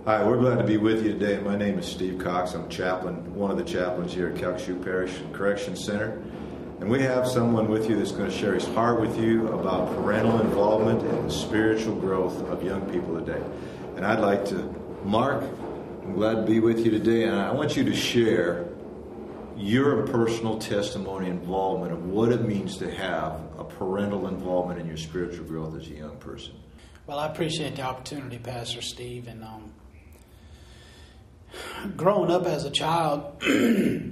Hi, we're glad to be with you today. My name is Steve Cox. I'm chaplain, one of the chaplains here at Calcasieu Parish Correction Center. And we have someone with you that's going to share his heart with you about parental involvement and the spiritual growth of young people today. And I'd like to, Mark, I'm glad to be with you today, and I want you to share your personal testimony involvement of what it means to have a parental involvement in your spiritual growth as a young person. Well, I appreciate the opportunity, Pastor Steve, and growing up as a child, I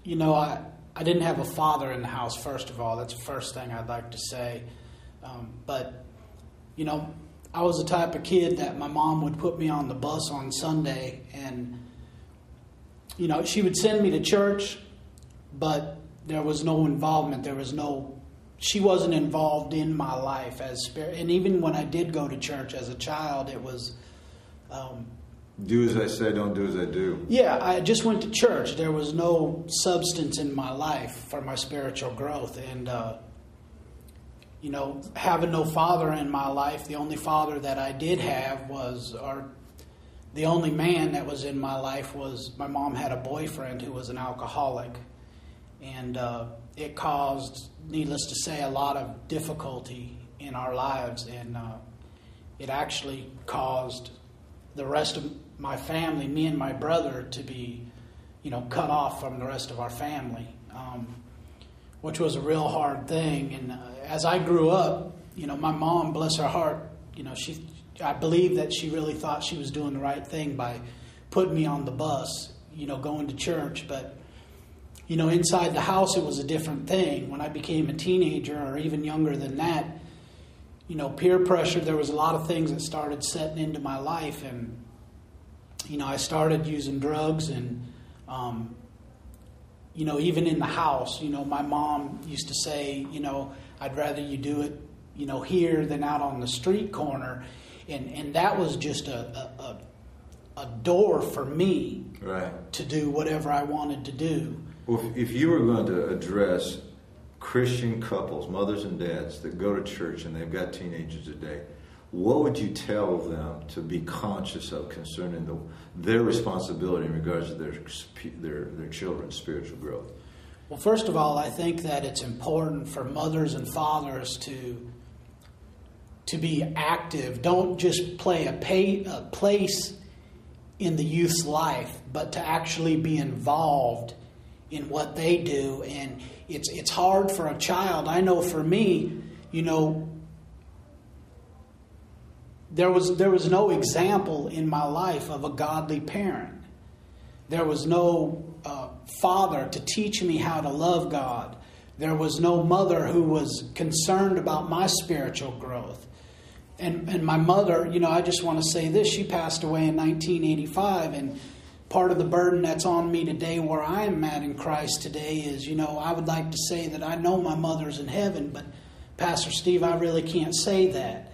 didn't have a father in the house, first of all. That's the first thing I'd like to say. But I was the type of kid that my mom would put me on the bus on Sunday, and, she would send me to church, but there was no involvement. She wasn't involved in my life as spirit. And even when I did go to church as a child, it was... do as I say, don't do as I do. Yeah, I just went to church. There was no substance in my life for my spiritual growth. And, having no father in my life, the only father that I did have the only man that was in my life was my mom had a boyfriend who was an alcoholic. And it caused, needless to say, a lot of difficulty in our lives. And it actually caused the rest of my family, me and my brother, to be, cut off from the rest of our family, which was a real hard thing. And as I grew up, my mom, bless her heart, I believe that she really thought she was doing the right thing by putting me on the bus, going to church. But, inside the house, it was a different thing. When I became a teenager, or even younger than that, peer pressure, there was a lot of things that started setting into my life. And, I started using drugs, and, even in the house, my mom used to say, I'd rather you do it, here than out on the street corner. And that was just a door for me to do whatever I wanted to do. Well, if you were going to address Christian couples, mothers and dads that go to church and they've got teenagers today, what would you tell them to be conscious of concerning their responsibility in regards to their children's spiritual growth? Well, first of all, I think that it's important for mothers and fathers to be active. Don't just play a place in the youth's life, but to actually be involved in what they do. And it's hard for a child. I know for me, there was no example in my life of a godly parent. There was no father to teach me how to love God. There was no mother who was concerned about my spiritual growth. And my mother, I just want to say this, she passed away in 1985, and part of the burden that's on me today where I am at in Christ today is, I would like to say that I know my mother's in heaven, but Pastor Steve, I really can't say that.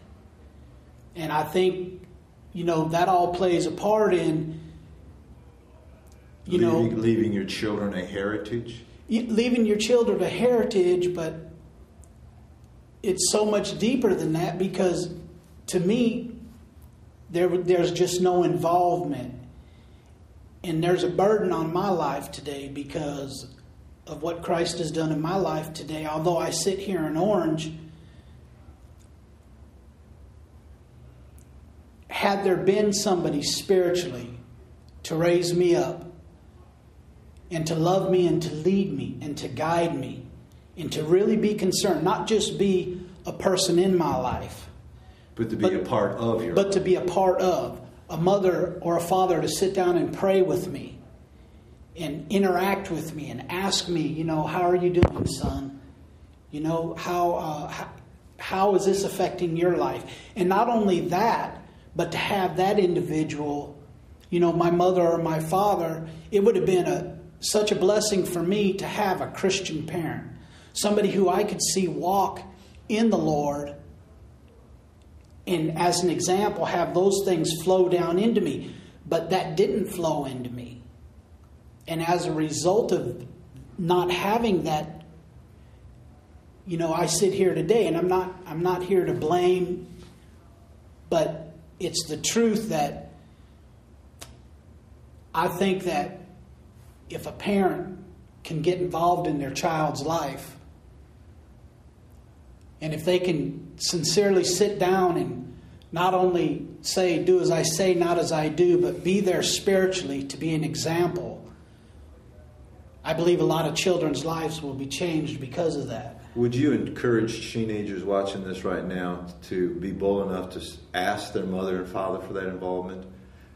And I think, that all plays a part in, leaving your children a heritage? Leaving your children a heritage, but it's so much deeper than that, because to me, there's just no involvement. And there's a burden on my life today because of what Christ has done in my life today. Although I sit here in Orange, had there been somebody spiritually to raise me up and to love me and to lead me and to guide me and to really be concerned, not just be a person in my life, but to be a part of your life. But to be a part of. A mother or a father to sit down and pray with me and interact with me and ask me, how are you doing, son? How is this affecting your life? And not only that, but to have that individual, my mother or my father, it would have been such a blessing for me to have a Christian parent. Somebody who I could see walk in the Lord, and as an example, have those things flow down into me. But that didn't flow into me. And as a result of not having that, I sit here today, and I'm not here to blame, but it's the truth that I think that if a parent can get involved in their child's life, and if they can sincerely sit down and not only say, do as I say, not as I do, but be there spiritually to be an example, I believe a lot of children's lives will be changed because of that. Would you encourage teenagers watching this right now to be bold enough to ask their mother and father for that involvement,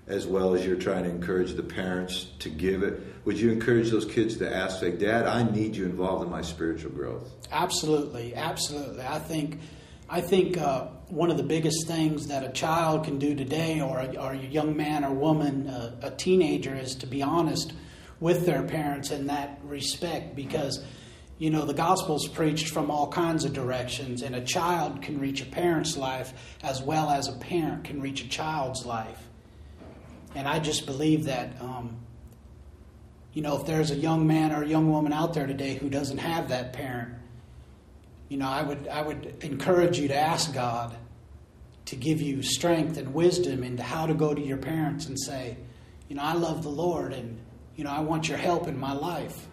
as well as you're trying to encourage the parents to give it? Would you encourage those kids to ask, say, Dad, I need you involved in my spiritual growth? Absolutely, absolutely. I think one of the biggest things that a child can do today, or a young man or woman, a teenager, is to be honest with their parents in that respect, because the gospel's preached from all kinds of directions, and a child can reach a parent's life as well as a parent can reach a child's life. And I just believe that, if there's a young man or a young woman out there today who doesn't have that parent, I would encourage you to ask God to give you strength and wisdom into how to go to your parents and say, I love the Lord, and I want your help in my life.